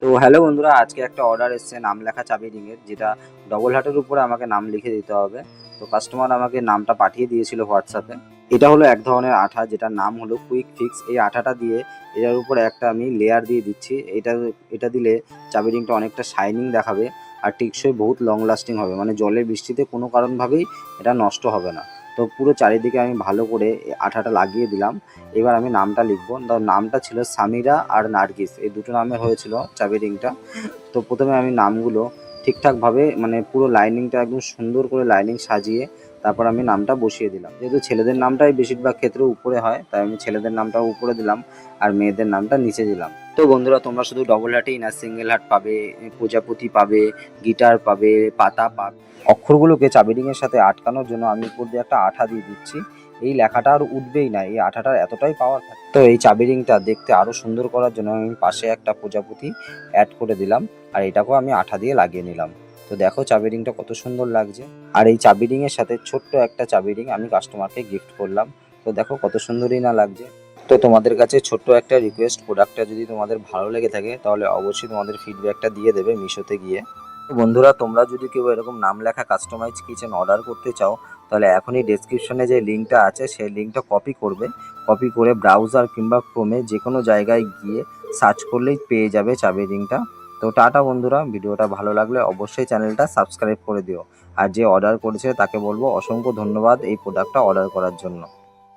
তো হ্যালো বন্ধুরা, আজকে একটা অর্ডার এসেছে নাম লেখা চাবি রিংয়ের, যেটা ডবল হার্টের উপরে আমাকে নাম লিখে দিতে হবে। তো কাস্টমার আমাকে নামটা পাঠিয়ে দিয়েছিল হোয়াটসঅ্যাপে। এটা হলো এক ধরনের আঠা, যেটার নাম হলো কুইক ফিক্স। এই আঠাটা দিয়ে এটার উপরে একটা আমি লেয়ার দিয়ে দিচ্ছি। এটা এটা দিলে চাবি রিংটা অনেকটা শাইনিং দেখাবে আর টেকসই বহুত লং লাস্টিং হবে, মানে জলের বৃষ্টিতে কোনো কারণভাবেই এটা নষ্ট হবে না। তো পুরো চারিদিকে আমি ভালো করে এই আঠাটা লাগিয়ে দিলাম। এবার আমি নামটা লিখবো। নামটা ছিল সামিরা আর নার্গিস, এই দুটো নামে হয়েছিল চাবি রিংটা। তো প্রথমে আমি নামগুলো ঠিকঠাকভাবে, মানে পুরো লাইনিংটা একদম সুন্দর করে লাইনিং সাজিয়ে তারপর আমি নামটা বসিয়ে দিলাম। যেহেতু ছেলেদের নামটাই বেশিরভাগ ক্ষেত্রে উপরে হয়, তাই আমি ছেলেদের নামটাও উপরে দিলাম আর মেয়েদের নামটা নিচে দিলাম। তো বন্ধুরা, তোমরা শুধু ডবল হার্টেই না, সিঙ্গেল হার্ট পাবে, প্রজাপতি পাবে, গিটার পাবে, পাতা পাবে। অক্ষরগুলোকে চাবি রিংয়ের সাথে আটকানোর জন্য আমি উপর দিয়ে একটা আঠা দিয়ে দিচ্ছি। এই লেখাটা আর উঠবেই না, এই আঠাটার এতটাই পাওয়ার থাকে। তো এই চাবি রিংটা দেখতে আরো সুন্দর করার জন্য আমি পাশে একটা প্রজাপতি অ্যাড করে দিলাম আর এটাকেও আমি আঠা দিয়ে লাগিয়ে নিলাম। তো দেখো চাবি রিংটা কত সুন্দর লাগছে। আর এই চাবি রিং এর সাথে ছোট্ট একটা চাবি রিং আমি কাস্টমারকে গিফট করলাম। তো দেখো কত সুন্দরই না লাগছে। তো তোমাদের কাছে ছোট্ট একটা রিকোয়েস্ট, প্রোডাক্টটা যদি তোমাদের ভালো লেগে থাকে তাহলে অবশ্যই তোমাদের ফিডব্যাকটা দিয়ে দেবে মিশোতে গিয়ে। তো বন্ধুরা, তোমরা যদি কেউ এরকম নাম লেখা কাস্টমাইজ কিচেন অর্ডার করতে চাও তাহলে এখনই ডেসক্রিপশনে যে লিঙ্কটা আছে সেই লিঙ্কটা কপি করবে। কপি করে ব্রাউজার কিংবা ক্রোমে যে কোনো জায়গায় গিয়ে সার্চ করলেই পেয়ে যাবে চাবি রিংটা। তো টাটা বন্ধুরা, ভিডিওটা ভালো লাগলে অবশ্যই চ্যানেলটা সাবস্ক্রাইব করে দিও। আর যে অর্ডার করেছে তাকে বলবো অসংখ্য ধন্যবাদ এই প্রোডাক্টটা অর্ডার করার জন্য।